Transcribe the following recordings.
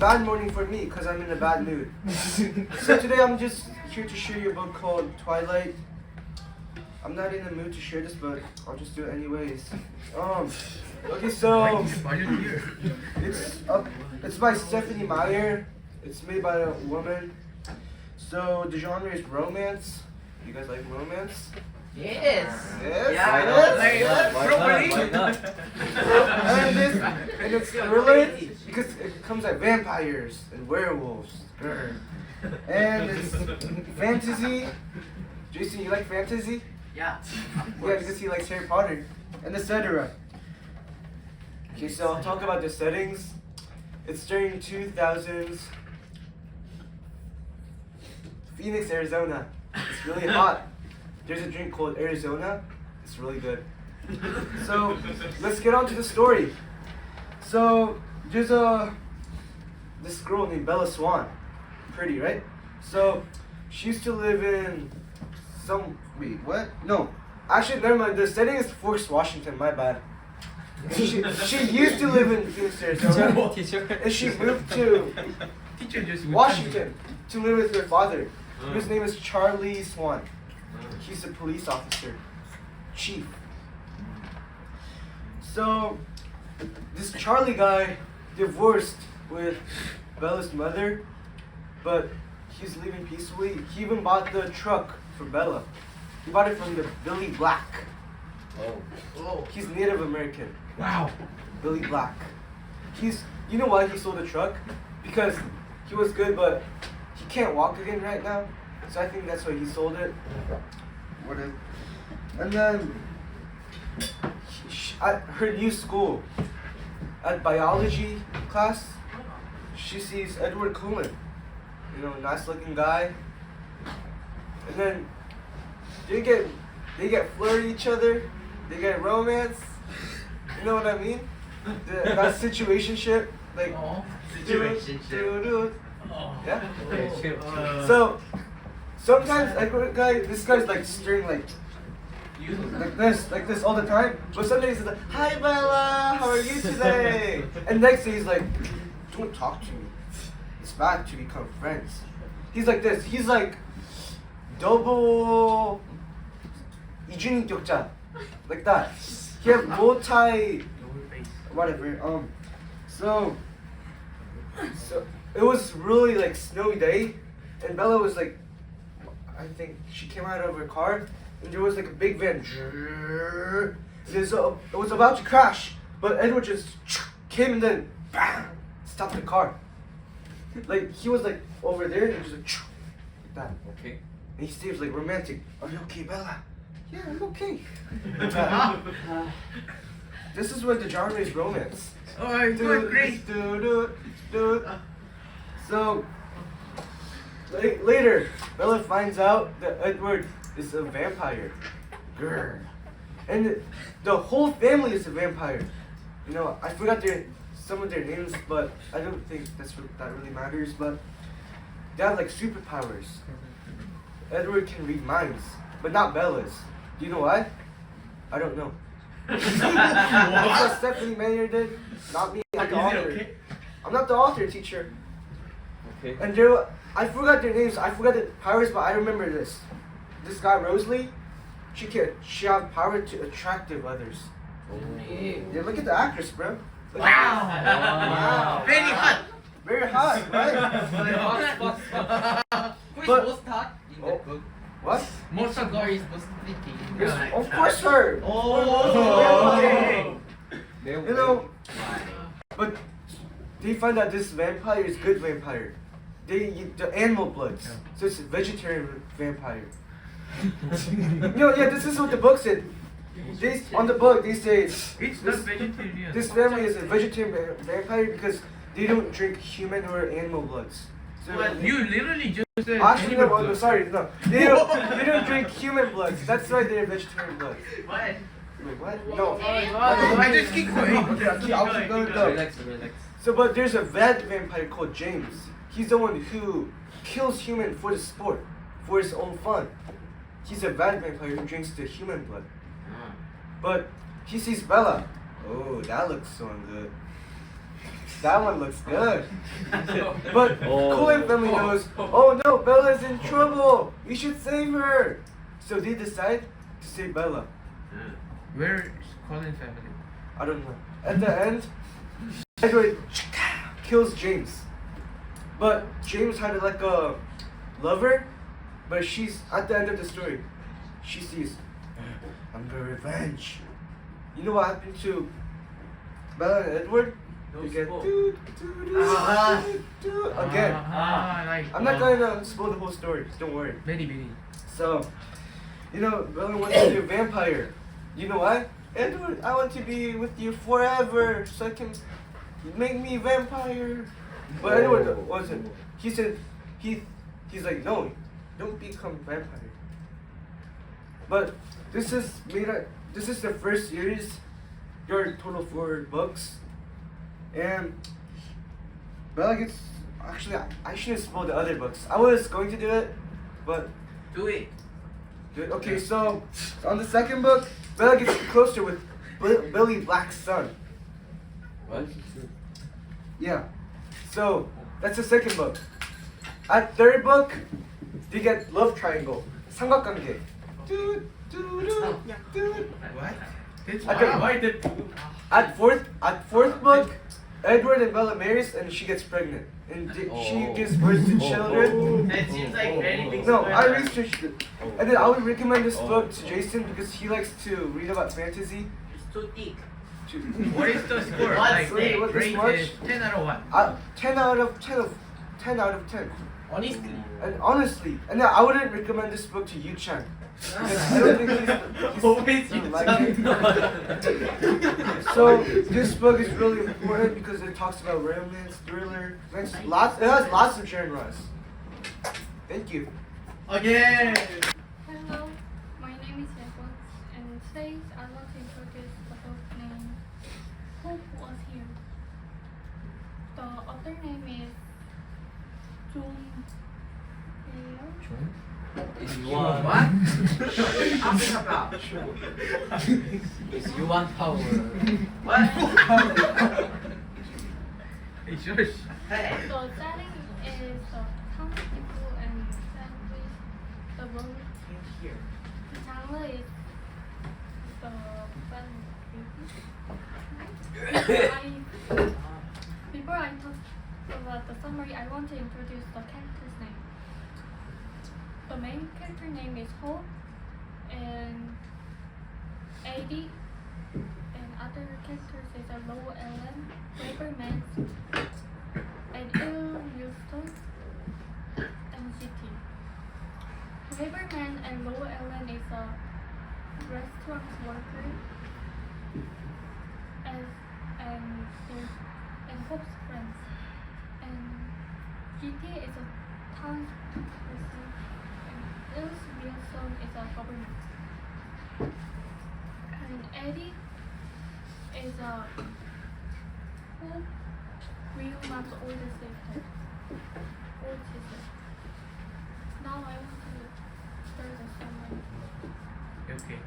bad morning for me because I'm in a bad mood. So today I'm just here to share you a book called Twilight. I'm not in the mood to share this, but I'll just do it anyways. Okay, so it's by Stephanie Meyer. It's made by a woman. So the genre is romance. You guys like romance? Yes. Yes. Yeah, Why not? And it's thriller because it comes like vampires and werewolves. And it's fantasy. Jason, you like fantasy? Yeah. Yeah, because he likes Harry Potter and etc. Okay, so I'll talk about the settings. It's during 2000s. Phoenix, Arizona. It's really hot. There's a drink called Arizona. It's really good. So let's get on to the story. So there's this girl named Bella Swan. Pretty, right? So she used to live in No. Actually, never mind. The setting is Forks, Washington. My bad. She used to live in Phoenix, Arizona. And she moved to Washington to live with her father. His name is Charlie Swan. He's a police officer, chief. So this Charlie guy divorced with Bella's mother, but he's living peacefully. He even bought the truck for Bella. He bought it from the Billy Black. Oh. He's Native American. Wow. Billy Black. You know why he sold the truck? Because he was good, but he can't walk again right now. So I think that's why he sold it. Whatever. And then at her new school, at biology class, she sees Edward Cullen. You know, nice looking guy. And then they get flirty each other. They get romance. You know what I mean? That situationship, like dude. Yeah. So sometimes this guy's like stirring like this all the time. But some days he's like, "Hi Bella, how are you today?" And next day he's like, "Don't talk to me. It's bad to become friends." He's like this. He's like double 이준익 격자, like that. He has whatever. So it was really like snowy day, and Bella was like, I think she came out of her car, and there was like a big van. It was about to crash, but Edward just came and then bam, stopped the car. Like he was like over there, and just like that. Okay. And he seems like romantic. Are you okay, Bella? Yeah, I'm okay. This is what the genre is romance. Oh, great. So later, Bella finds out that Edward is a vampire. Grr. And the whole family is a vampire. You know, I forgot some of their names, but I don't think that really matters. But they have like superpowers. Edward can read minds, but not Bella's. Do you know why? I don't know. That's what Stephanie Meyer did, not me. I'm the author. Okay? I'm not the author, teacher. Okay. And I forgot their names. I forgot the powers, but I remember this. This guy Rosalie, she have power to attract others. Yeah, look at the actress, bro. Look Wow. Very hot. Very hot, right? Who is But- most hot in the book? What? Most of girl is most pretty. Of course, her. Oh. You know, but they find out this vampire is good vampire. They eat the animal bloods, so it's a vegetarian vampire. This is what the book said. On the book they say It's not vegetarian. this family is a vegetarian vampire because they don't drink human or animal bloods. So You literally just said. actually, no, sorry, no. They don't drink human bloods. That's why they're vegetarian bloods. What? Wait, what? No. I just keep going. Okay, I'll keep going though. Relax. So, but there's a vet vampire called James. He's the one who kills human for the sport, for his own fun. He's a vet vampire who drinks the human blood. But he sees Bella. Oh, that looks so good. That one looks good. But Kool-Aid family knows, oh no, Bella's in trouble. We should save her. So they decide to save Bella. Where is Colin family? I don't know. At the end, Edward kills James. But James had like a lover, but she's at the end of the story. She sees, I'm gonna revenge. You know what happened to Bella and Edward? No They get spoil. again. Like, I'm not gonna spoil the whole story. Don't worry. Very, very. So, you know, Bella wants to be a vampire. You know why? Edward, I want to be with you forever, so I can make me a vampire. But Edward wasn't. He said he's like, no, don't become vampire. But this is the first series. There are total 4 books, and Bella gets actually I shouldn't spoil the other books. I was going to do it, but Do it. okay. So on the second book, Bella gets closer with Billy Black's son. What? Yeah. So that's the second book. At third book, they get love triangle. 삼각관계. What? That's Okay. why the At fourth book, Edward and Bella marries and she gets pregnant and she gives birth to children. That seems like very big. No, I spoiler. researched it, and then I would recommend this book to Jason because he likes to read about fantasy. It's too thick. What is the score? What's Like, the- what is rate much? is 10 out of what? 10 out of 10. Honestly. And honestly, and I wouldn't recommend this book to Yu Chan. I don't think he's doesn't like it. So this book is really important because it talks about romance, thriller, it has lots of genres. Thank you. Again! Hello, my name is Evan, and today I want to introduce the book named Hope Was Here. The author name is John Bayer. Is What? You want power. What? Hey, shush. Hey. The setting is the townspeople and families. The book, the genre is the Before I talk about the summary, I want to introduce the character's name. The main character name is Hope, and Eddie, and other characters is a Low Ellen, Braverman, and Il Houston, and GT. Braverman and Low Ellen is a restaurant worker, and Hope's friends, and GT is a townsperson. Il's real son is a government. And Eddie is a Hope real mom's older sister. Now I want to start the summary. Okay.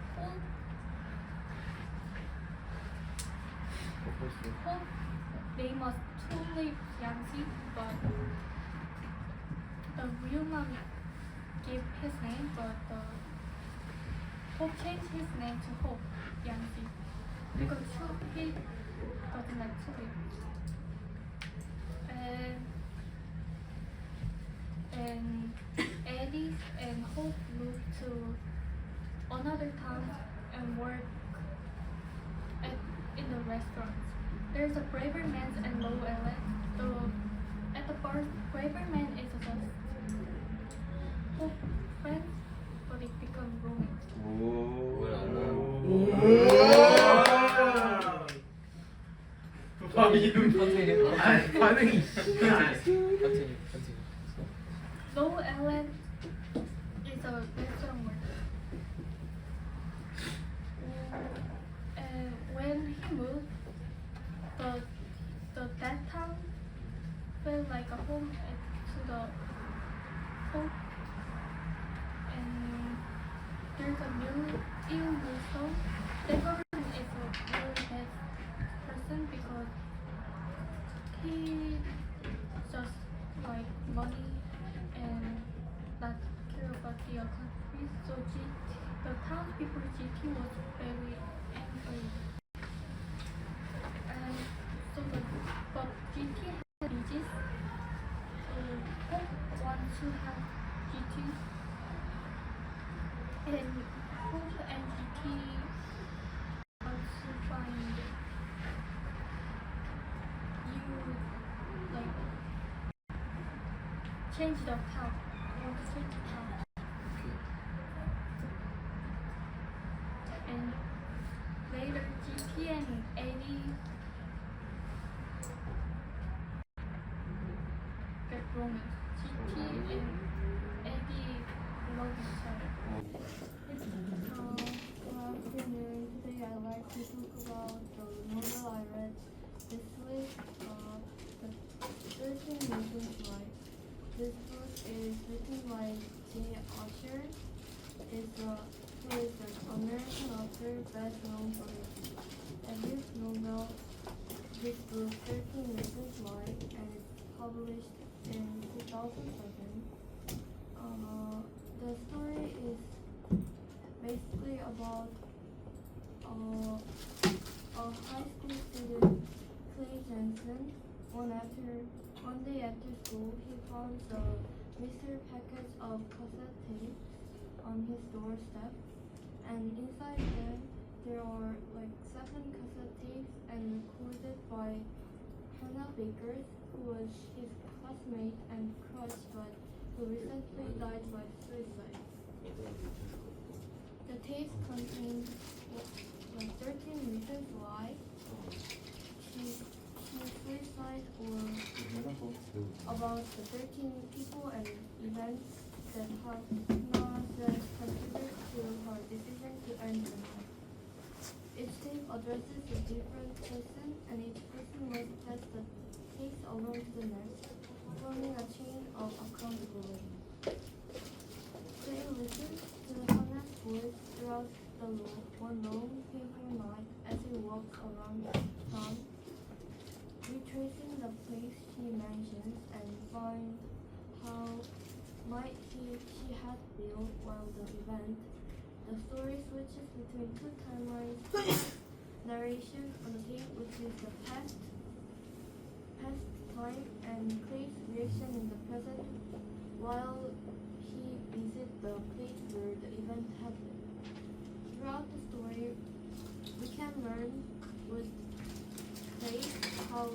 Hope they must truly Yangtze, but the real mom gave his name, but Hope changed his name to Hope Yangtze because he doesn't like Chile. And Eddie and Hope moved to another town and work in the restaurants. There's a braver man and Low Ellen. At the bar, braver man is just Hope friends, but it becomes romance. 반응이 Low Ellen is a restaurant worker. And when he moved, that town felt like a home to the Hope. And there's a new song. The government is a really bad person because like money and not care about the country. So the townspeople GT was very angry. And so but GT had disease. So Hope wants to have GT. And Hope and GT wants to find you like change the town. Want to change the town. And later GT and Eddie get romance. GT and Eddie love each other. Good afternoon. Today I'd like to talk about the novel I read this week, the 13 Reasons Why. This book is written by J. Usher. He is an American author best known for his debut novel, this book 13 Reasons Why, and it's published in 2007. The story is basically about a high school student, Clay Jensen. One day after school, he found a mystery package of cassette tapes on his doorstep, and inside them there are like 7 cassette tapes and recorded by Hannah Baker, who was his classmate and crush, but who recently died by suicide. The tapes contain like 13 reasons why she suicide, or about the 13 people and events that have contributed to her decision to end her life. Each tape addresses a different person, and each person must pass the tapes along to the next, forming a chain of accountability. Clay listens to Hannah's voice throughout one long, painful night as he walks around town, retracing the place she mentions, and find how might she had built while the event. The story switches between 2 timelines, narration on the tape, which is the past time, and Clay's reaction in the present while he visits the place where the event happened. Throughout the story, we can learn with Clay how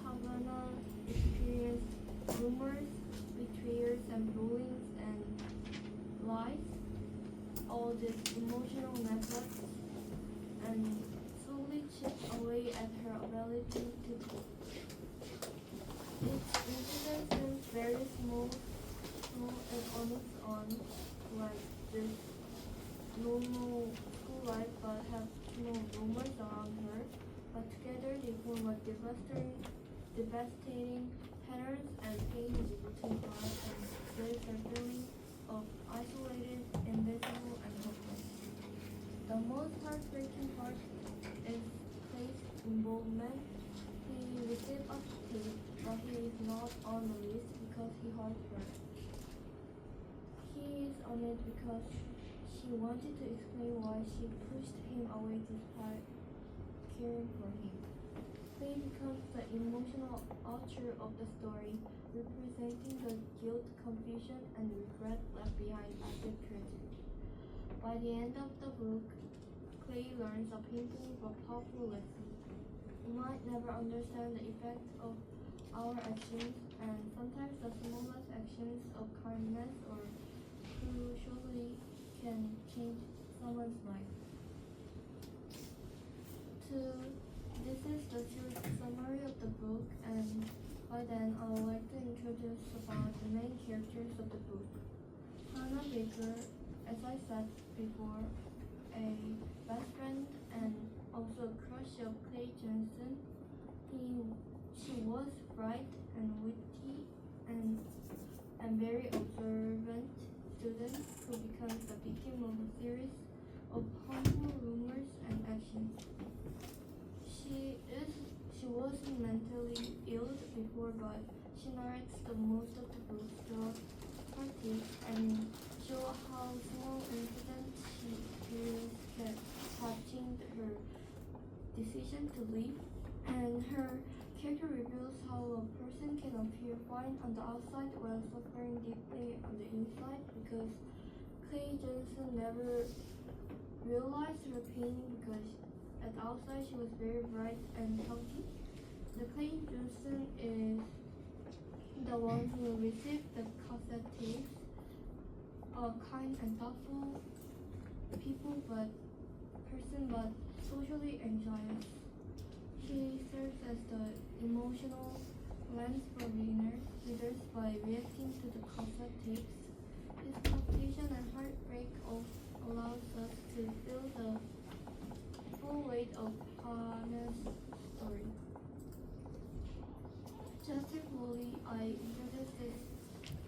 Havana experienced rumors, betrayers, and bullying and lies, all these emotional networks, and slowly chips away at her ability to cope. Each incident seems very small and on its own, like this normal school life, but have no rumors around her. But together they form a devastating patterns and pain between her, and there's a feeling of isolated, invisible, and hopeless. The most heartbreaking part is Clay's involvement. He received a tape, but he is not on the list because he hurt her. He is on it because she wanted to explain why she pushed him away despite caring for him. Clay becomes the emotional author of the story, representing the guilt, confusion, and regret left behind after tragedy. By the end of the book, Clay learns a painful but powerful lesson. We might never understand the effect of our actions, and sometimes the smallest actions of kindness or cruelty can change someone's life. This is the short summary of the book, and by then I would like to introduce about the main characters of the book. Hannah Baker, as I said before, a best friend and also a crush of Clay Jensen. She was bright and witty and very observant student who becomes the victim of a series of harmful rumors and actions. She was mentally ill before, but She narrates the most of the book throughout her takes and show how small incidents she experienced can have changed her decision to leave. And her character reveals how a person can appear fine on the outside while suffering deeply on the inside because Clay Johnson never realized her pain because at the outside she was very bright and healthy. The Clay Johnson is the one who received the cassette tapes, a kind and thoughtful person but socially anxious. She serves as the emotional lens for readers by reacting to the cassette tapes. His palpitation and heartbreak allows us to feel the full weight of Hannah's story. Just slowly, I introduced this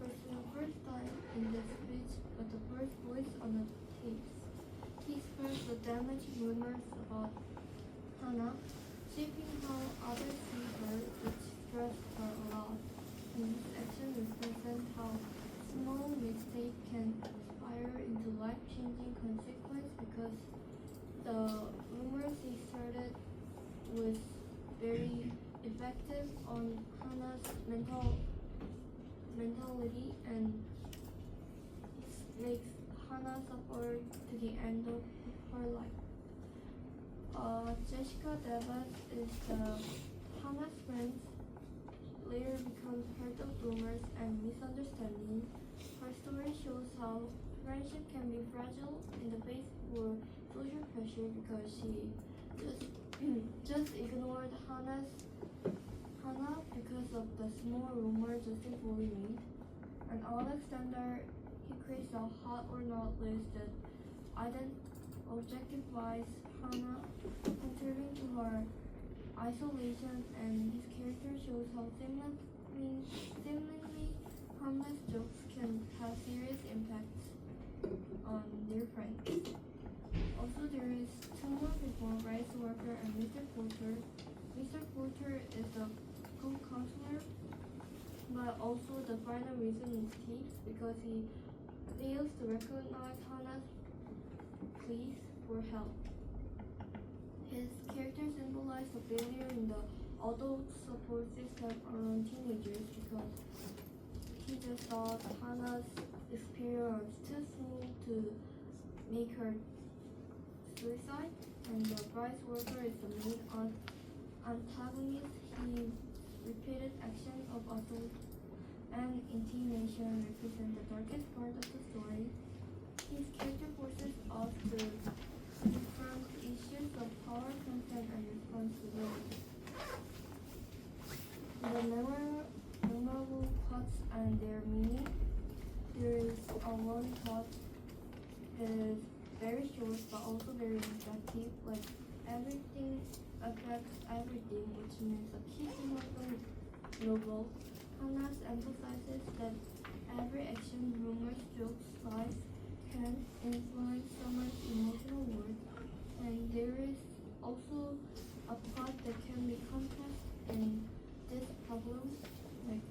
person the first time in the speech, but the first voice on the tapes. He spreads the damaged rumors about Hannah, shaping how others see her, which stressed her a lot. And his action represents how small mistake can spiral into life-changing consequence because the rumors he started was very effective on Hannah's mentality and it makes Hannah suffer to the end of her life. Jessica Davis is Hannah's friend, later becomes part of rumors and misunderstanding. Her story shows how friendship can be fragile in the face of social pressure because she just ignored Hannah because of the small rumor Justin Foley made. And Alexander, he creates a hot or not list that objectifies Hannah, contributing to her isolation, and his character shows how seemingly harmless jokes can have serious impacts on their friends. Also, there is two more people, rights worker and Mr. Porter. Mr. Porter is the co-counselor, but also the final reason is thieves because he fails to recognize Hannah's pleas for help. His character symbolizes the failure in the adult support system around teenagers because he just thought Hannah's experience was too small to make her suicide, and the price worker is the main antagonist. His repeated action of assault and intimidation represent the darkest part of the story. His character forces us to confront issues of power, consent, and responsibility. The memorable quotes and their meaning. There is one quote that is very short but also very effective, like everything affects everything, which means a key theme of the novel. Hannah emphasizes that every action, rumors, jokes, lies can influence someone's emotional world, and there is also a plot that can be compressed in this problem. Like,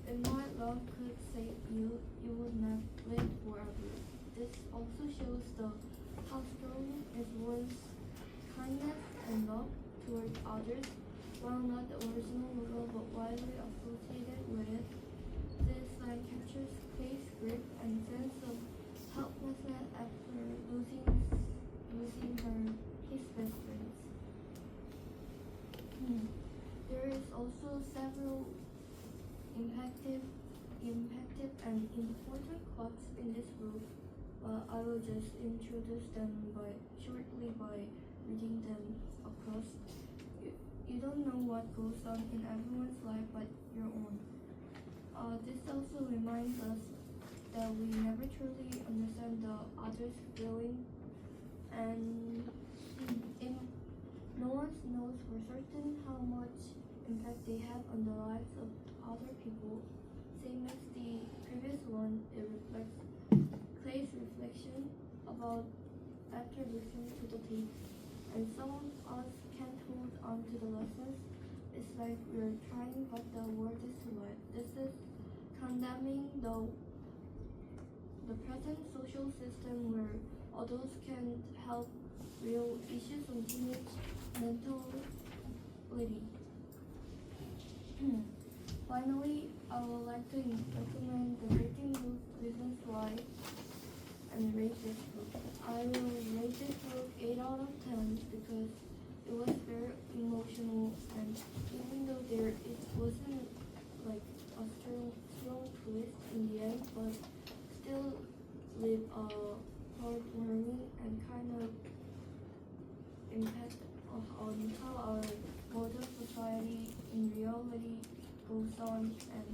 if my love could save you, you would not live forever. This also shows how strong is one's kindness and love towards others, while not the original novel but widely associated with it. This line captures Clay's grief and sense of helplessness after losing his best friends. There is also several impactful and important quotes in this book, but I will just introduce them shortly by reading them across. You don't know what goes on in everyone's life but your own. This also reminds us that we never truly understand the other's feeling, and no one knows for certain how much impact they have on the lives of other people. Same as the previous one, it reflects Clay's reflection about after listening to the tape, and some of us can't hold on to the lessons. It's like we're trying, but the world is too light. This is condemning the present social system where adults can't help real issues on teenage mentality. Finally, I would like to recommend the 13 reasons why and rate this book. I will rate this book 8 out of 10 because it was very emotional, and even though it wasn't like a strong twist in the end, but still leave a heartwarming and kind of impact on how our modern society in reality goes on, and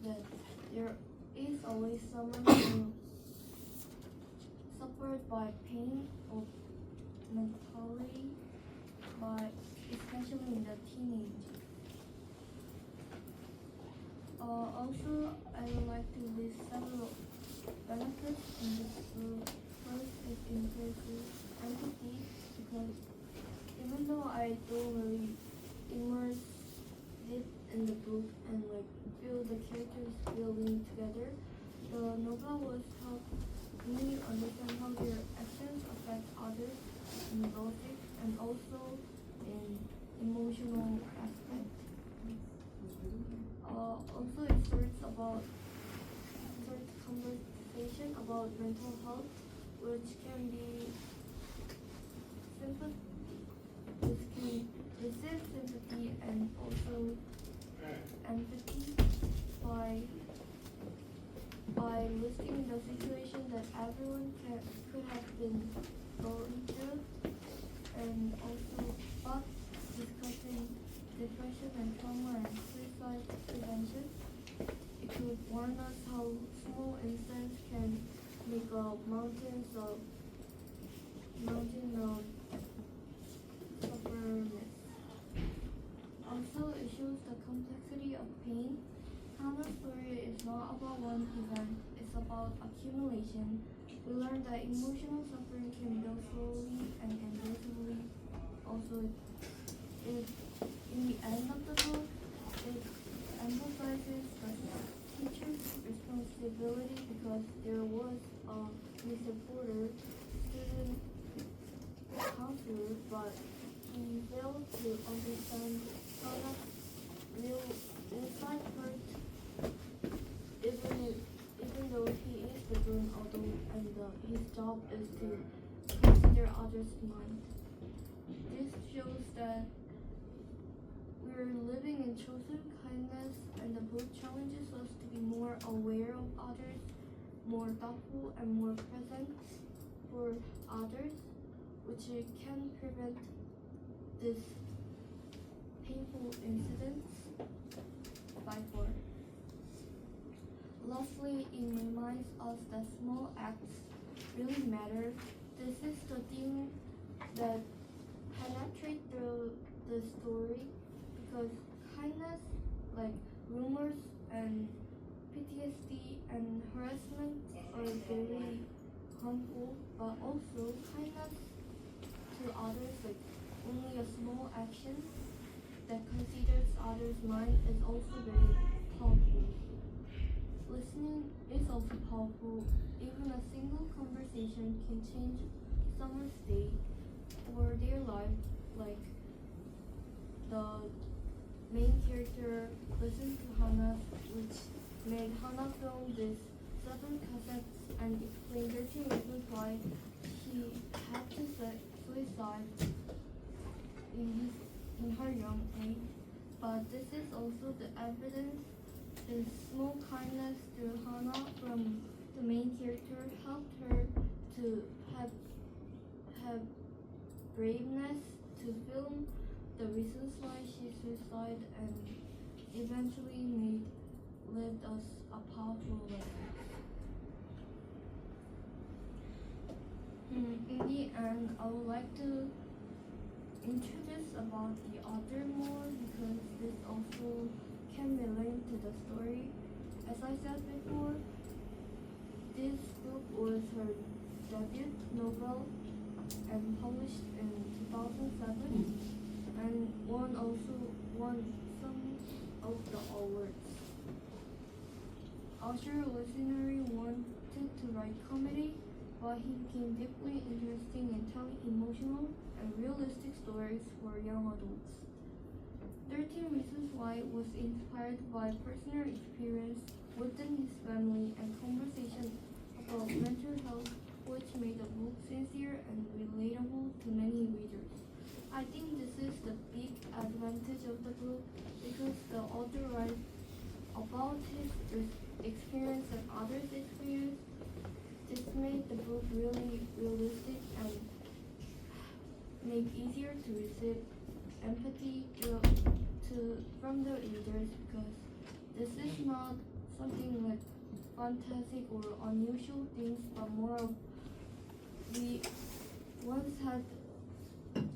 that there is always someone who suffered by pain or mentality, but especially in the teenage. Also, I would like to list several benefits in this book. First, it increases empathy because even though I don't really immerse it in the book and like feel the characters building together, the novel was help me understand how their actions affect others in logic and also in emotional aspect. Also, it starts conversation about mental health, which can be which can resist sympathy and also empathy by listing the situation that everyone could have been going through, and also but discussing depression and trauma and suicide prevention. It could warn us how small incidents can make a mountain of sufferness. Also, it shows the complexity of pain. Hannah's story is not about one event, it's about accumulation. We learn that emotional suffering can build slowly and invisibly. Also, in the end of the book, it emphasizes the teacher's responsibility because there was a Mr. Porter, student counselor, but he failed to understand Hannah's real inside hurt, even though he is the grown adult and his job is to consider others' mind. This shows that we're living in chosen kindness, and the book challenges us to be more aware of others, more thoughtful and more present for others, which can prevent this painful incidents. Week4. Lastly, it reminds us that small acts really matter. This is the theme that penetrates through the story because kindness, like rumors and PTSD and harassment, are very harmful, but also kindness to others, like only a small action that considers others' mind, is also very powerful. Listening is also powerful. Even a single conversation can change someone's day or their life, like the main character listened to Hannah, which made Hannah film this 7 cassettes and explain 13 reasons why she had to suicide in her young age. But this is also the evidence. His small kindness to Hannah from the main character helped her to have braveness to film the reasons why she suicide, and eventually led us a powerful lesson. In the end, I would like to introduce about the author more because this also can relate to the story. As I said before, this book was her debut novel and published in 2007 and won some of the awards. Usher originally wanted to write comedy, but he became deeply interested in telling emotional and realistic stories for young adults. 13 Reasons Why was inspired by personal experience within his family and conversation about mental health, which made the book sincere and relatable to many readers. I think this is the big advantage of the book because the author writes about his experience and others' experience. This made the book really realistic and make easier to receive empathy from the readers because this is not something like fantastic or unusual things, but more of we once had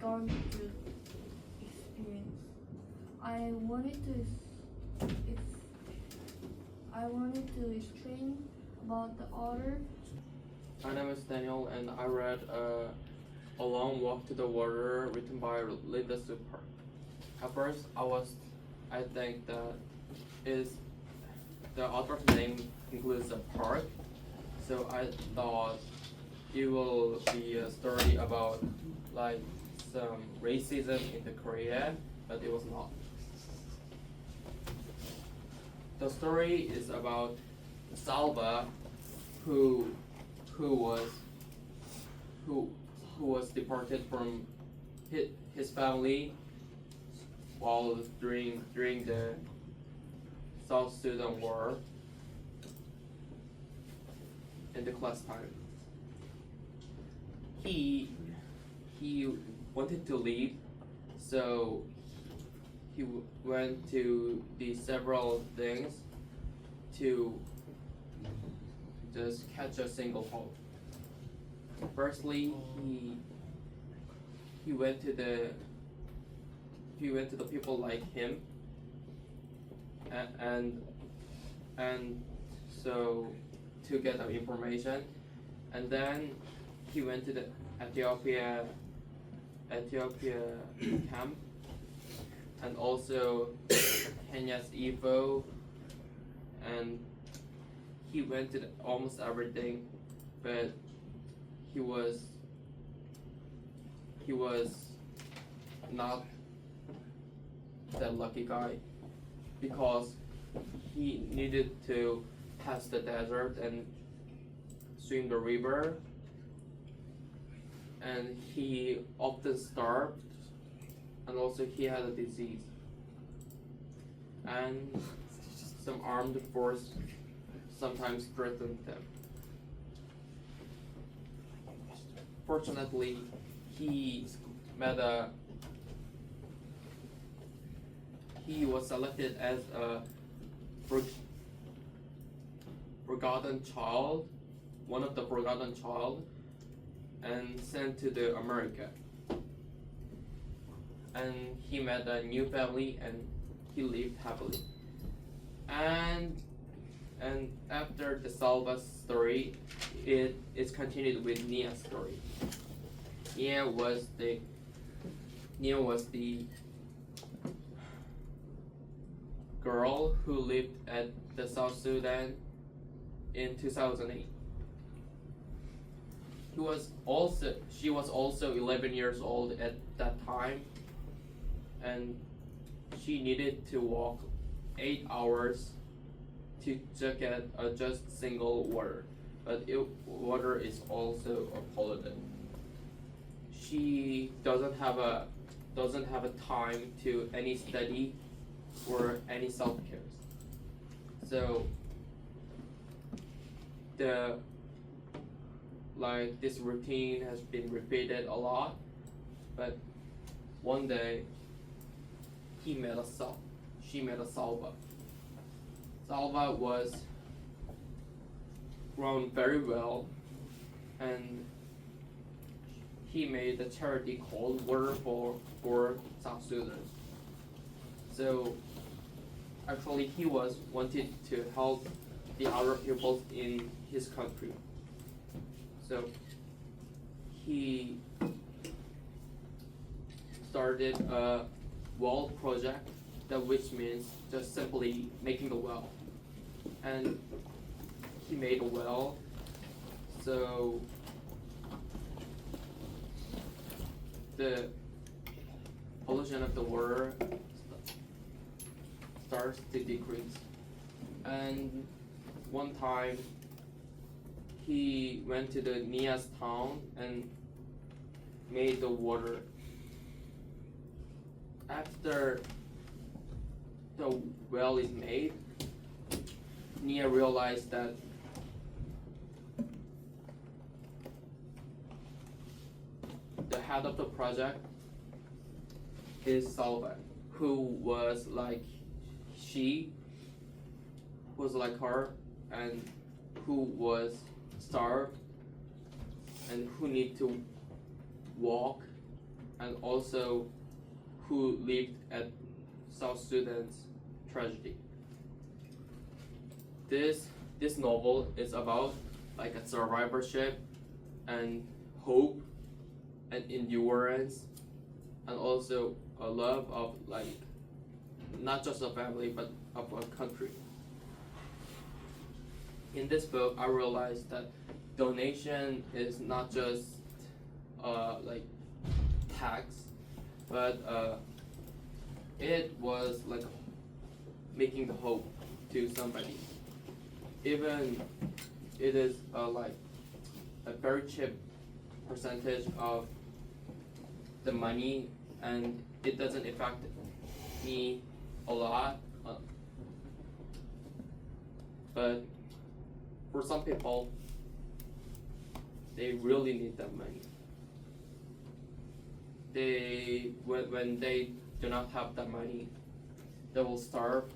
gone through experience. I wanted to explain about the author. My name is Daniel, and I read A Long Walk to the Water, written by Linda Super. At first, I think that the author's name includes a park, so I thought it will be a story about like some racism in the Korea, but it was not. The story is about Salva, who was deported from his family while during the South Sudan war in the class time. He wanted to leave, so he went to the several things to just catch a single hope. Firstly, he went to the people like him, and so to get the information, and then he went to the Ethiopia camp, and also Kenya's Evo, and he went to almost everything, but he was not that lucky guy because he needed to pass the desert and swim the river, and he often starved, and also he had a disease, and some armed force sometimes threatened them. Fortunately, he was selected as a forgotten child, one of the forgotten child, and sent to the America. And he met a new family and he lived happily. And after the Salva story, it is continued with Nia's story. Nia was the girl who lived at the South Sudan in 2008. She was also 11 years old at that time, and she needed to walk 8 hours to get just single water, but water is also polluted. She doesn't have a time to any study or any self-care. So this routine has been repeated a lot, but one day she met a Salva. Salva was grown very well, and he made a charity called Water for South Sudan. So actually he wanted to help the other people in his country. So he started a well project, which means just simply making a well. And he made a well, so the pollution of the water starts to decrease. And one time he went to the nearest town and made the water. After the well is made, Nia realized that the head of the project is Salva, who was like her, and who was starved, and who need to walk, and also who lived at South Sudan's tragedy. This novel is about like a survivorship and hope and endurance, and also a love of like not just a family but of a country. In this book, I realized that donation is not just like tax, but it was like making the hope to somebody. Even it is like a very cheap percentage of the money, and it doesn't affect me a lot, but for some people, they really need that money. When they do not have that money, they will starve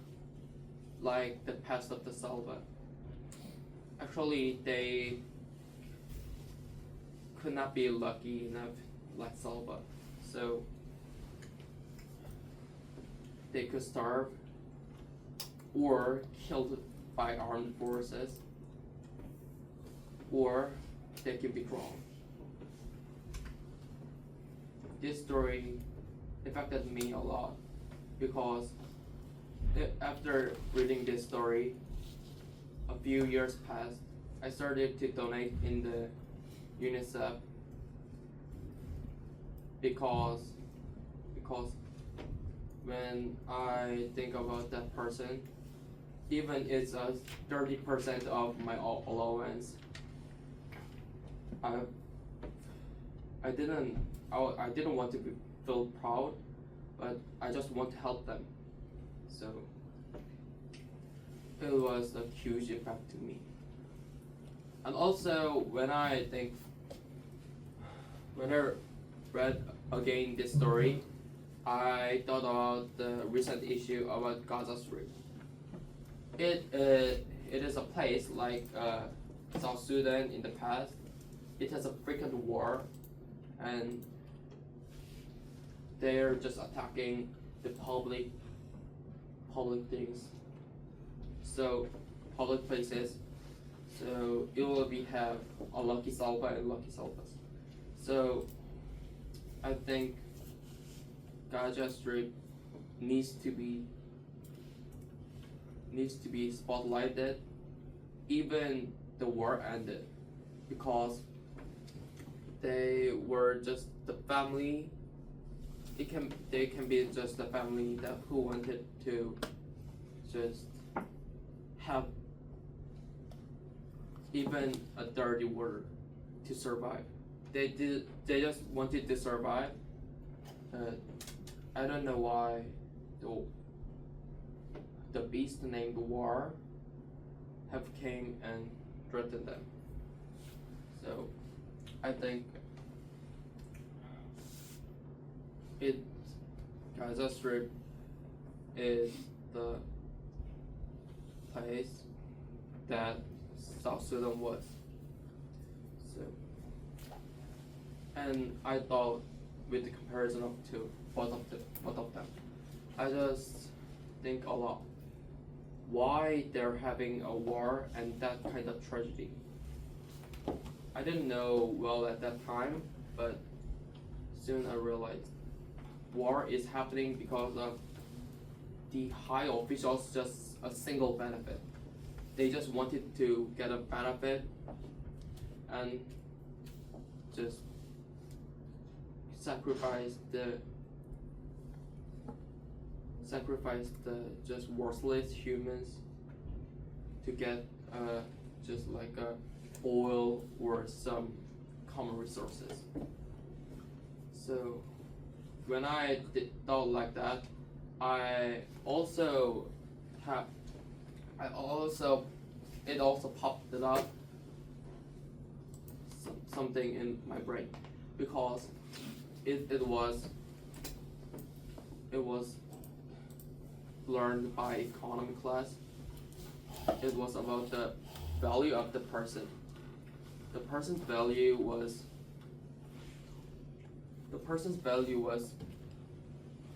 like the past of the Salva. Actually, they could not be lucky enough like Salva, so they could starve or killed by armed forces, or they can be drowned. This story affected me a lot because after reading this story, a few years passed. I started to donate in the UNICEF because when I think about that person, even it's 30% of my allowance, I didn't want to feel proud, but I just want to help them. So it was a huge impact to me. And also when I read again this story, I thought about the recent issue about Gaza Strip. It is a place like South Sudan in the past. It has a frequent war, and they're just attacking the public things. So public places. So it will have a lucky Salva and lucky Salvas. So I think Gaza Strip needs to be spotlighted even the war ended, because they were just the family. They can be just a family that who wanted to just have even a dirty water to survive. They just wanted to survive. I don't know why the beast named war have came and threatened them. So I think Gaza Strip is the place that South Sudan was. So, and I thought with the comparison of both of them, I just think a lot. Why they're having a war and that kind of tragedy? I didn't know well at that time, but soon I realized war is happening because of the high officials just a single benefit. they just wanted to get a benefit and just sacrifice the just worthless humans to get just like oil or some common resources. So when I thought like that, it also popped it up something in my brain, because it was learned by economy class. It was about the value of the person. The person's value was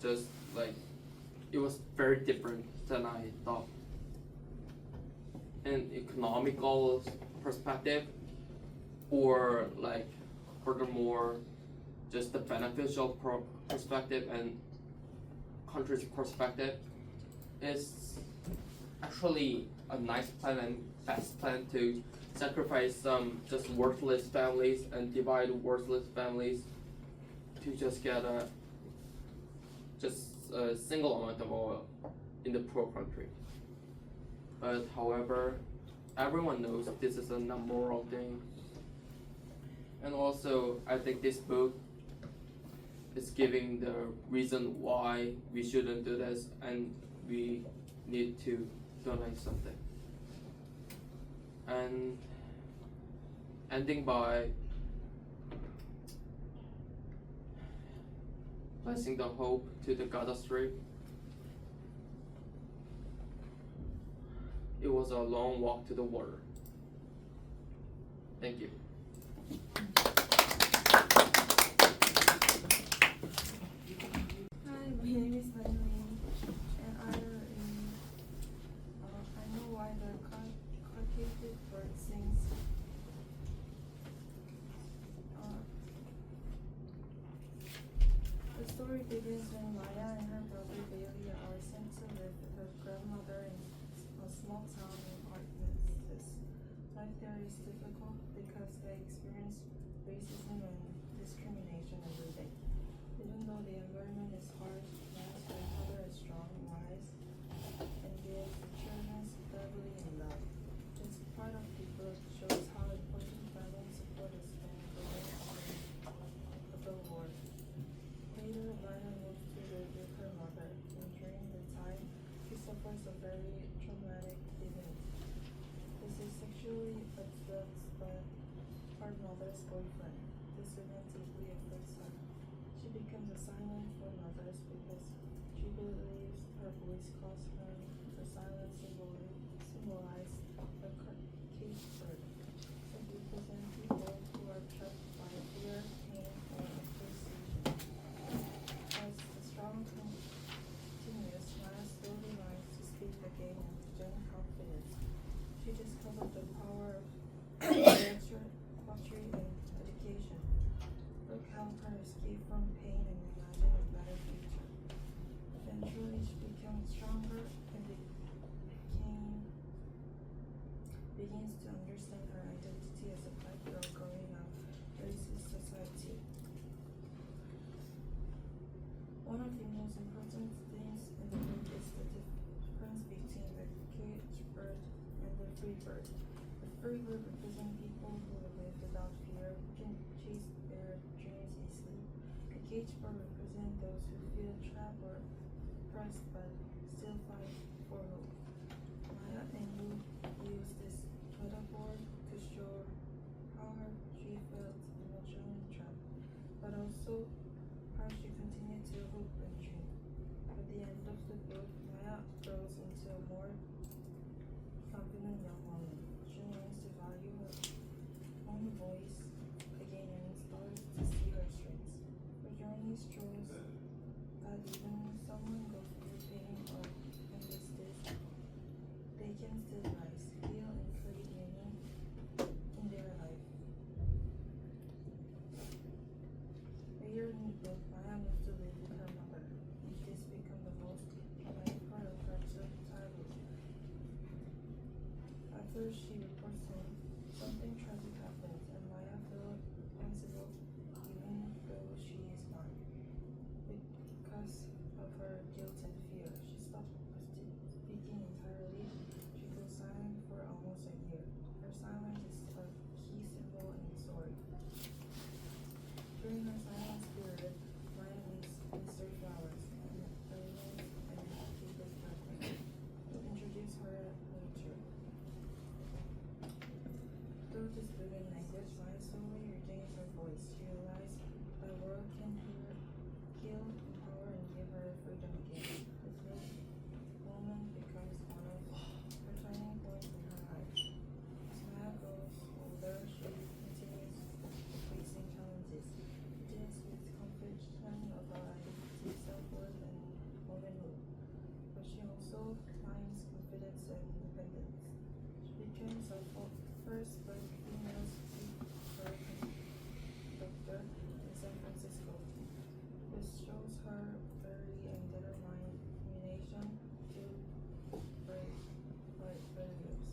just like, it was very different than I thought. In economical perspective, or like furthermore, just the beneficial perspective and country's perspective, is actually a nice plan and best plan to sacrifice some just worthless families and divide worthless families to just get a single amount of oil in the poor country. But however, everyone knows this is an immoral thing. And also, I think this book is giving the reason why we shouldn't do this, and we need to donate something. And ending by blessing the hope to the goddessry. It was a long walk to the water. Thank you. Hi, my name is Madeline, and I know why the Caucasian bird sings. The story begins when Maya and her brother Bailey are sent to live with her grandmother in a small town in Arkansas. Life there is difficult because they experience racism and discrimination every day. Even though the environment is harsh, Maya's grandmother is strong, wise, and gives the children stability and love. This part of the book shows how important family support is when growing up of the war. Later, Maya moves to live with her mother, and during the time, she suffers a very traumatic event. This is sexually abused by her mother's boyfriend. This event deeply affects her. She becomes a silent for mothers because she believes her voice caused her. The silence symbolizes the cage bird. It represents people who are trapped by fear, pain, or appreciation. As the struggle continues, Maya slowly learns to speak again and gain confidence. She discovers the power of literature, poetry, and education. Book help her escape from pain and imagine a better future. Eventually, she becomes stronger and begins to understand her identity as a black girl growing up in racist society. One of the most important things in the book is the difference between the cage bird and the free bird. The free bird represents people who live without fear, who can chase their dreams easily. The cage bird represents those who feel trapped or oppressed but still fight for hope. Maya Angelou used this metaphor to show how she felt emotionally trapped, but also how she continued to hope and dream. At the end of the book, Maya grows into a more confident young woman. She learns to value her own voice again and starts to see her strengths. Her journey shows that even when someone goes through pain or injustice, they can still rise, heal, After she reports him, something tragic happens, and Maya feels anxious even though she is fine. Because of her guilt and fear, she stops speaking entirely. She goes silent for almost a year. Her silence is a key symbol in the story. During her silence period, Maya meets Mr. Flowers and Eleanor and David Bergman, who introduce her nature. Through this living language, Maya slowly regains her voice. She realizes the world can heal, empower, and give her freedom again. This moment becomes one of her turning points in her life. As Maya grows older, she continues facing challenges. She deals with confusion about identity, self-worth, and womanhood. But she also finds confidence and independence. She becomes the first black female street doctor in San Francisco. This shows her early and determination to break barriers.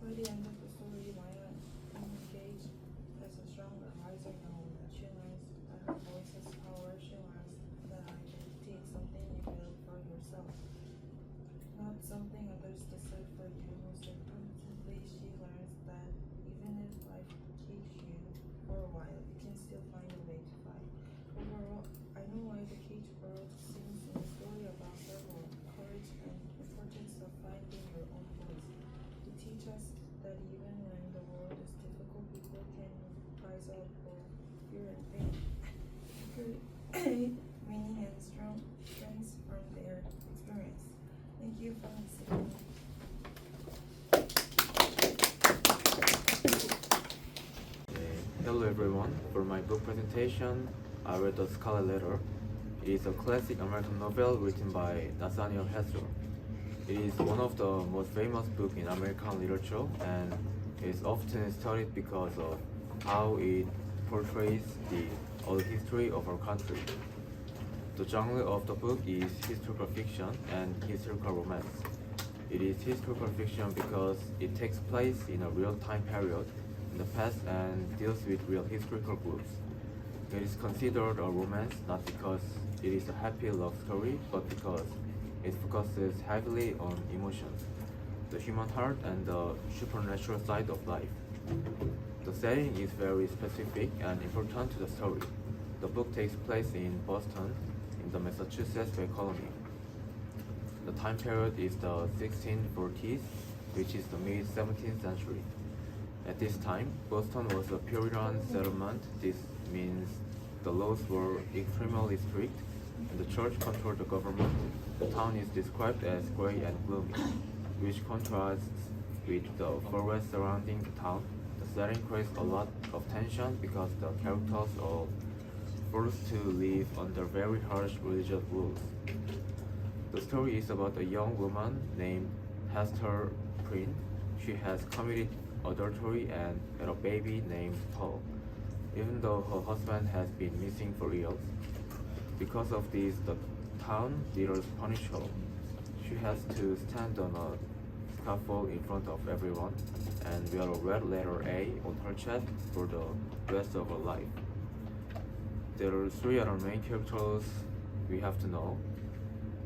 By the end of the story, Maya engaged as a stronger, wiser young woman. She learns that her voice has power. She learns that identity is something you build for yourself, not something others decide for you. Most importantly, she learns that even if life kicks you for a while, you can still find a way to fight. Overall, I know why the cage world sings in a story about survival, courage, and importance of finding your own voice. It teaches us that even when the world is difficult, people can rise up for fear and pain. Create meaning and strength from their experience. Thank you for listening. Hello everyone, for my book presentation, I read The Scarlet Letter. It is a classic American novel written by Nathaniel Hester. It is one of the most famous books in American literature and is often studied because of how it portrays the old history of our country. The genre of the book is historical fiction and historical romance. It is historical fiction because it takes place in a real time period in the past and deals with real historical groups. It is considered a romance not because it is a happy love story, but because it focuses heavily on emotions, the human heart, and the supernatural side of life. The setting is very specific and important to the story. The book takes place in Boston, in the Massachusetts Bay Colony. The time period is the 1640s, which is the mid-17th century. At this time, Boston was a Puritan settlement. This means the laws were extremely strict and the church controlled the government. The town is described as gray and gloomy, which contrasts with the forest surrounding the town. The setting creates a lot of tension because the characters are forced to live under very harsh religious rules. The story is about a young woman named Hester Prynne. She has committed adultery and had a baby named Paul, even though her husband has been missing for years. Because of this, the town leaders punish her. She has to stand on a scaffold in front of everyone and wear a red letter A on her chest for the rest of her life. There are three other main characters we have to know.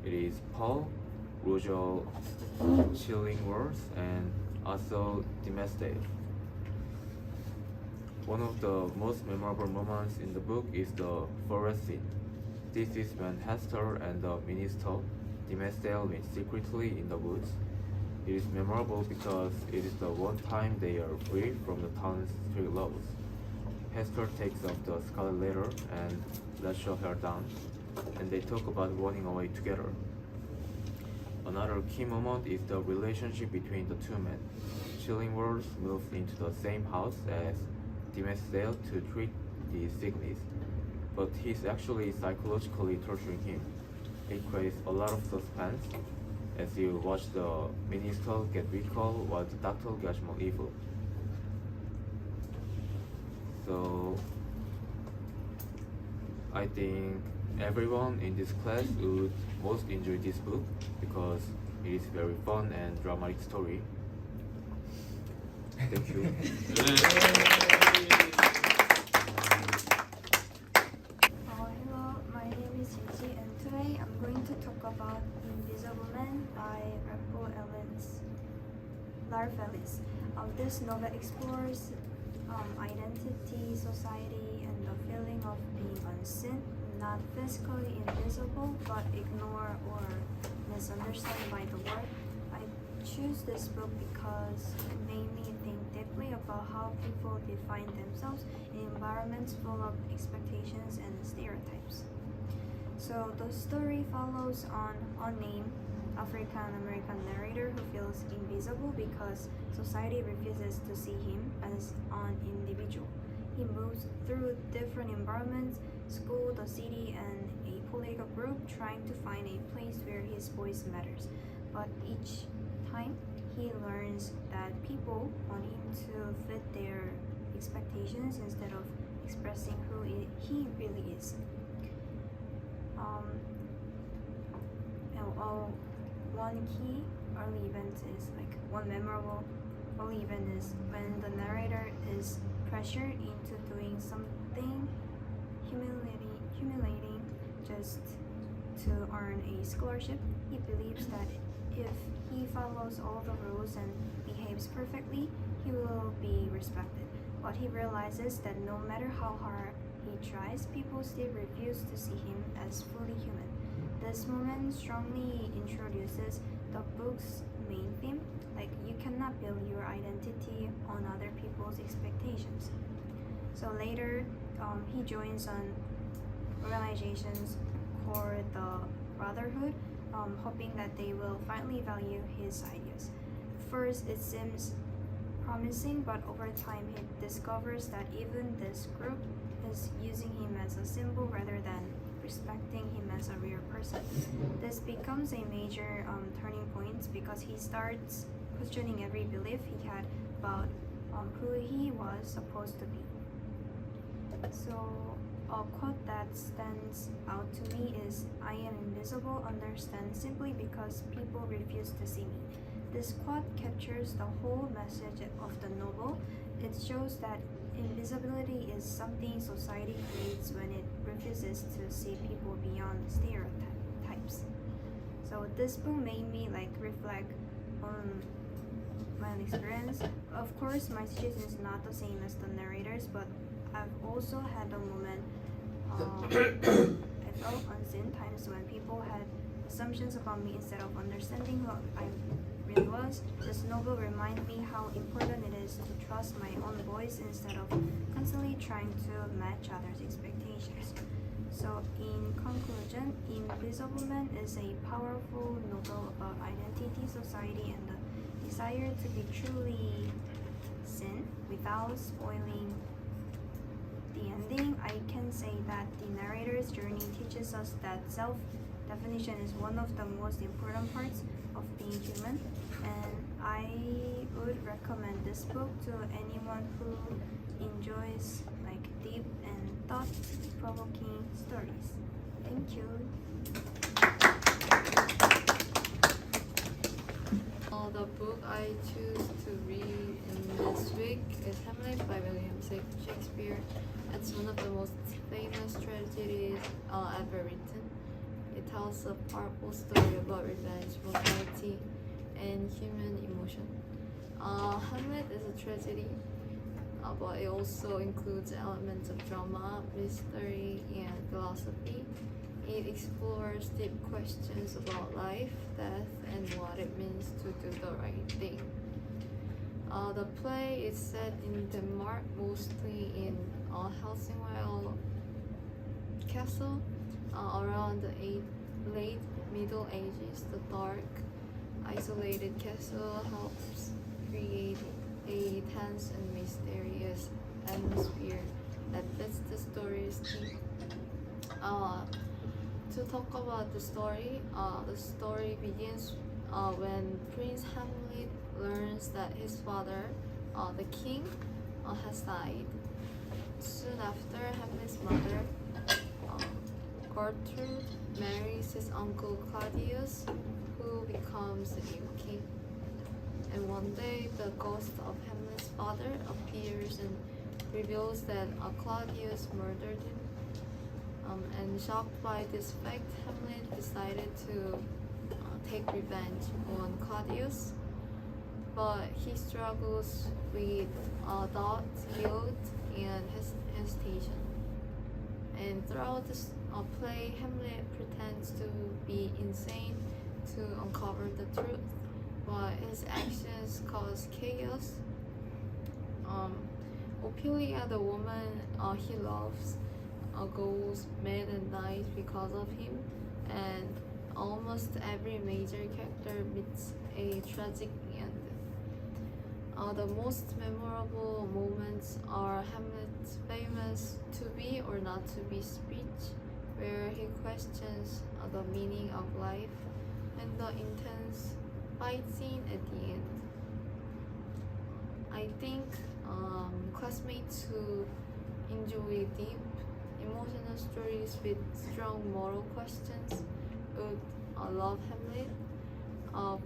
It is Paul, Roger Chillingworth, and also Dimesdale. One of the most memorable moments in the book is the forest scene. This is when Hester and the minister, Dimesdale, meet secretly in the woods. It is memorable because it is the one time they are free from the town's strict laws. Hester takes off the scarlet letter and lets her hair down, and they talk about running away together. Another key moment is the relationship between the two men. Chillingworth moves into the same house as Dimesdale to treat the sickness, but he's actually psychologically torturing him. It creates a lot of suspense as you watch the minister get weaker while the doctor gets more evil. So I think everyone in this class would most enjoy this book because It is very fun and dramatic story. Thank you. Hello, my name is Gigi, and today I'm going to talk about Invisible Man by Rappo Larfellis. This novel explores identity, society, and the feeling of being unseen, not physically invisible, but ignored or misunderstood by the world. I choose this book because it made me think deeply about how people define themselves in environments full of expectations and stereotypes. So the story follows an unnamed African American narrator who feels invisible because society refuses to see him as an individual. He moves through different environments, school, the city, and a political group, trying to find a place where his voice matters. But each time, he learns that people want him to fit their expectations instead of expressing who he really is. One key early event is one memorable early event is when the narrator is pressured into doing something humiliating just to earn a scholarship. He believes that if he follows all the rules and behaves perfectly, he will be respected. But he realizes that no matter how hard he tries, people still refuse to see him as fully human. This moment strongly introduces the book's main theme, you cannot build your identity on other people's expectations. So later, he joins an organizations called the Brotherhood, hoping that they will finally value his ideas. At first, it seems promising, but over time, he discovers that even this group is using him as a symbol rather than respecting him as a real person. This becomes a major turning point because he starts questioning every belief he had about who he was supposed to be. So a quote that stands out to me is, "I am invisible, understand simply because people refuse to see me." This quote captures the whole message of the novel. It shows that invisibility is something society creates when it refuses to see people beyond stereotypes. So this book made me reflect on my own experience. Of course, my situation is not the same as the narrators, but I've also had a moment I felt unseen times when people had assumptions about me instead of understanding who I really was. This novel reminded me how important it is to trust my own voice instead of constantly trying to match others' expectations. So in conclusion, Invisible Man is a powerful novel about identity, society, and the desire to be truly seen. Without spoiling the ending, I can say that the narrator's journey teaches us that self-definition is one of the most important parts of being human, and I would recommend this book to anyone who enjoys deep and thought-provoking stories. Thank you. The book I choose to read in this week is Hamlet by William Shakespeare. It's one of the most famous tragedies ever written. It tells a powerful story about revenge, mortality, and human emotion. Hamlet is a tragedy, but it also includes elements of drama, mystery, and philosophy. It explores deep questions about life, death, and what it means to do the right thing. The play is set in Denmark, mostly in Helsingør Castle, around the late Middle Ages. The dark, isolated castle helps create a tense and mysterious atmosphere that fits the story's theme. To talk about the story begins when Prince Hamlet learns that his father, the king, has died. Soon after, Hamlet's mother, Gertrude, marries his uncle Claudius, who who becomes the new king. And one day, the ghost of Hamlet's father appears and reveals that Claudius murdered him. And shocked by this fact, Hamlet decided to take revenge on Claudius. But he struggles with doubt, guilt, and hesitation. And throughout this play, Hamlet pretends to be insane to uncover the truth, but his actions cause chaos. Ophelia, the woman he loves, goes mad and dies because of him, and almost every major character meets a tragic end. The most memorable moments are Hamlet's famous "to be or not to be" speech, where he questions the meaning of life, and the intense fight scene at the end. I think classmates who enjoy deep, emotional stories with strong moral questions would love Hamlet.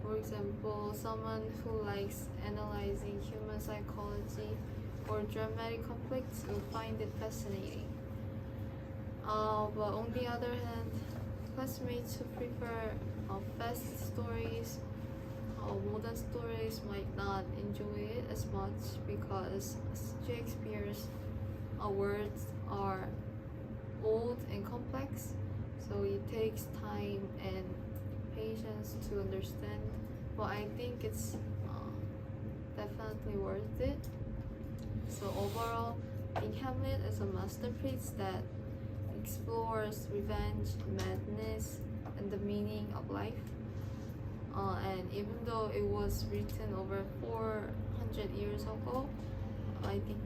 For example, someone who likes analyzing human psychology or dramatic conflicts will find it fascinating. But on the other hand, classmates who prefer fast stories or modern stories might not enjoy it as much because Shakespeare's words are old and complex, so it takes time and patience to understand, but I think it's definitely worth it. So overall, I think Hamlet is a masterpiece that explores revenge, madness, and the meaning of life. And even though it was written over 400 years ago, I think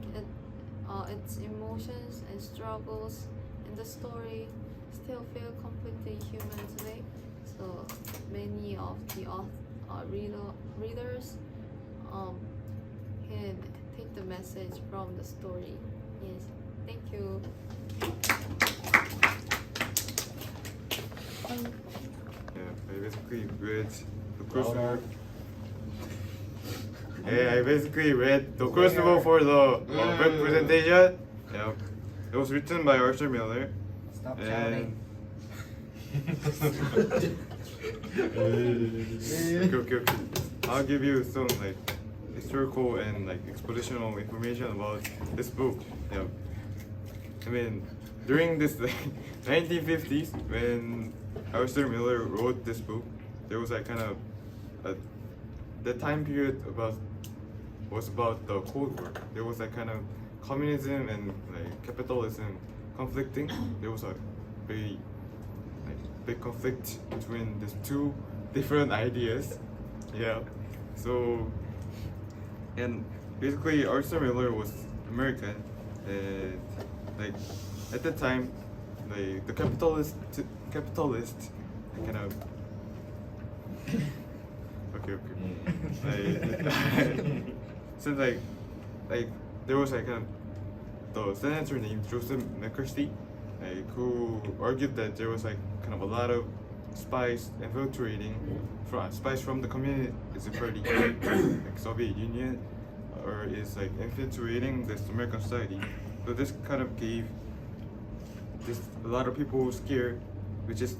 its emotions and struggles in the story still feel completely human today. So many of the readers can take the message from the story. Yes, thank you. Yeah, I basically read the crossover. Yeah, I basically read the crossover for the book presentation. Yeah, it was written by Arthur Miller. Stop And okay. I'll give you some like historical and like expositional information about this book. Yeah, I mean, during this like 1950s when Arthur Miller wrote this book, there was like kind of the time period was about the Cold War. There was like kind of communism and like capitalism conflicting. There was a very big conflict between these two different ideas. Yeah. So, and basically Arthur Miller was American, and like at the time, like the capitalist kind of okay. Since like there was like kind of the senator named Joseph McCarthy, like who argued that there was like kind of a lot of spies infiltrating spies from the Communist Party, like Soviet Union, or is like infiltrating this American society. So this kind of gave just a lot of people scared, which is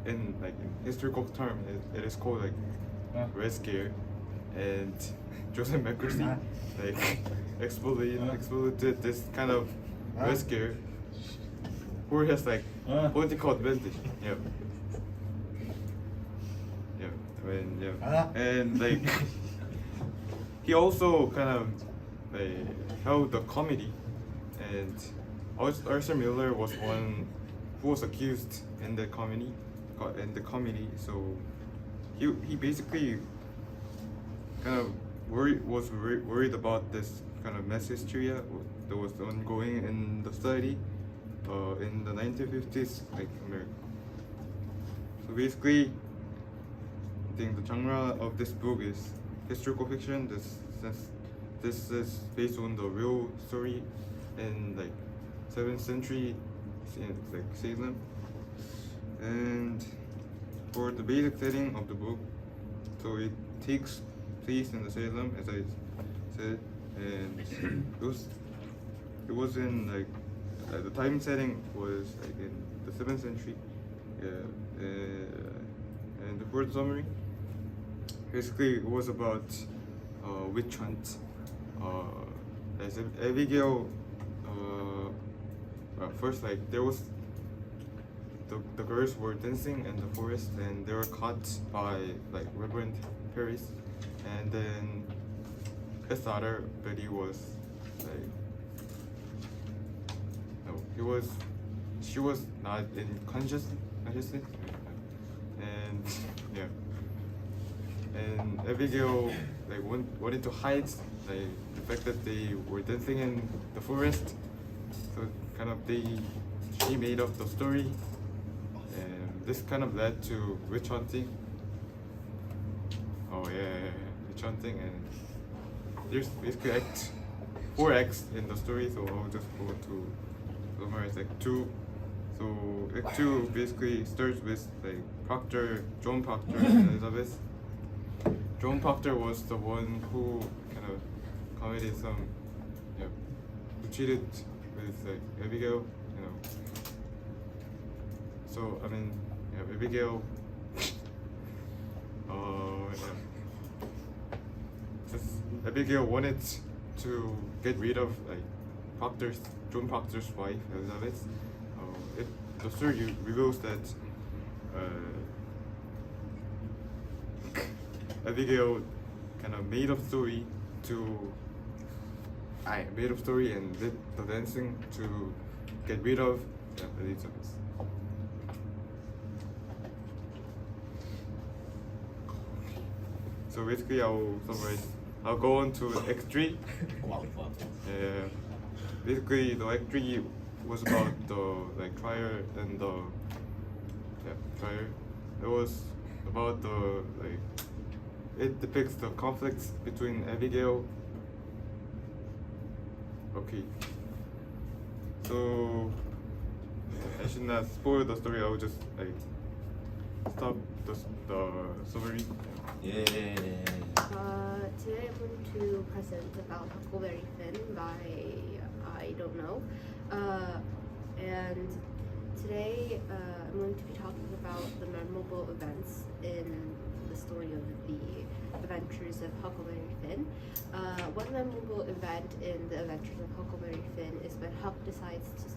in like in historical term it is called like Red Scare, and Joseph McCarthy like exploited this kind of Red Scare for his like political advantage. Yeah. I mean, and like he also kind of like held the committee, and Arthur Miller was one who was accused in the committee. So he basically kind of was worried about this kind of mass hysteria that was ongoing in the society in the 1950s, like America. So basically, I think the genre of this book is historical fiction. This is based on the real story in like 7th century, like Salem, and for the basic setting of the book, so it takes place in the Salem, as I said, and it was in like the time setting was like in the 7th century. And the word summary, basically it was about witch hunt. As Abigail, first like there was the girls were dancing in the forest and they were caught by like Reverend Paris, and then his daughter Betty was like she was not in consciousness, and yeah, and Abigail like wanted to hide like the fact that they were dancing in the forest, so kind of she made up the story, and this kind of led to witch hunting. Oh yeah, witch hunting, and there's basically 4 acts in the story, so I'll just go to summarize Act 2. So Act 2 basically starts with like John Proctor and Elizabeth. John Proctor was the one who kind of committed some, who cheated with like Abigail, So I mean, Abigail. Abigail wanted to get rid of like John Proctor's wife Elizabeth. The story reveals that Abigail kind of made up story and did the dancing to get rid of Elizabeth. So basically, I'll go on to Act 3. Basically, the Act 3 was about the trial and the trial. It was about the it depicts the conflicts between Abigail. Okay. So I should not spoil the story. I will just stop the summary. Today I'm going to present about Huckleberry Finn by I don't know. And today I'm going to be talking about the memorable events in the story of the adventures of Huckleberry Finn. One memorable event in the adventures of Huckleberry Finn is when Huck decides to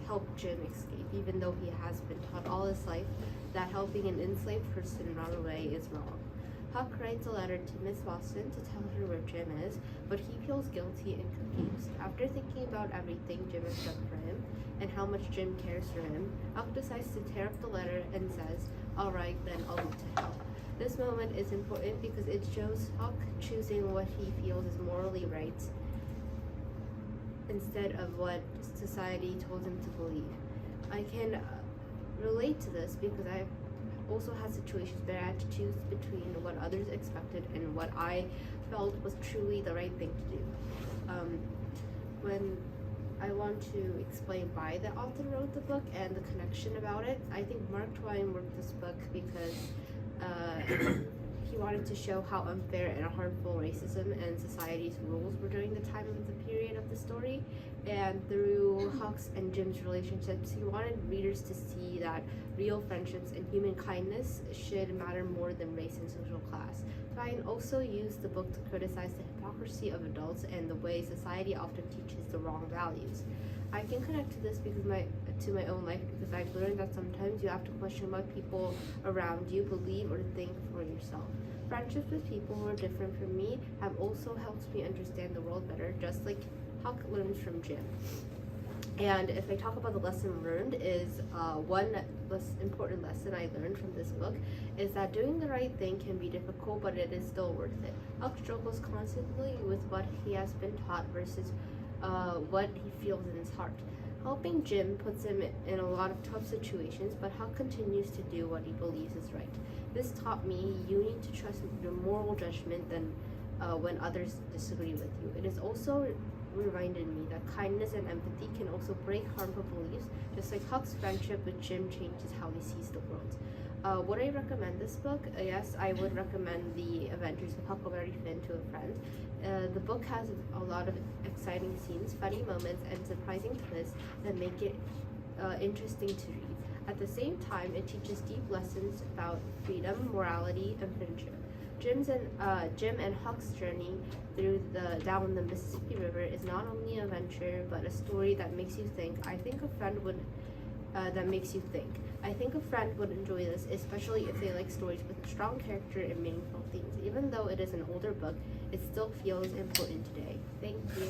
help Jim escape, even though he has been taught all his life that helping an enslaved person run away is wrong. Huck writes a letter to Miss Boston to tell her where Jim is, but he feels guilty and confused. After thinking about everything Jim has done for him and how much Jim cares for him, Huck decides to tear up the letter and says, "Alright, then I'll go to hell." This moment is important because it shows Huck choosing what he feels is morally right instead of what society told him to believe. I can relate to this because I've also had situations where I had to choose between what others expected and what I felt was truly the right thing to do. When I want to explain why the author wrote the book and the connection about it, I think Mark Twain wrote this book because he wanted to show how unfair and harmful racism and society's rules were during the time of the period of the story. And through Huck's and Jim's relationships, he wanted readers to see that real friendships and human kindness should matter more than race and social class. Twain also used the book to criticize the hypocrisy of adults and the way society often teaches the wrong values. I can connect to this because to my own life because I've learned that sometimes you have to question what people around you believe or think for yourself. Friendships with people who are different from me have also helped me understand the world better, just like Huck learns from Jim. And if I talk about the lesson learned, is one important lesson I learned from this book is that doing the right thing can be difficult, but it is still worth it. Huck struggles constantly with what he has been taught versus what he feels in his heart. Helping Jim puts him in a lot of tough situations, but Huck continues to do what he believes is right. This taught me you need to trust your moral judgment than when others disagree with you. It is also reminded me that kindness and empathy can also break harmful beliefs, just like Huck's friendship with Jim changes how he sees the world. Would I recommend this book? Yes, I would recommend The Adventures of Huckleberry Finn to a friend. The book has a lot of exciting scenes, funny moments, and surprising twists that make it interesting to read. At the same time, it teaches deep lessons about freedom, morality, and friendship. Jim and Huck's journey down the Mississippi River is not only an adventure, but a story that makes you think. I think a friend would enjoy this, especially if they like stories with strong character and meaningful themes. Even though it is an older book, it still feels important today. Thank you.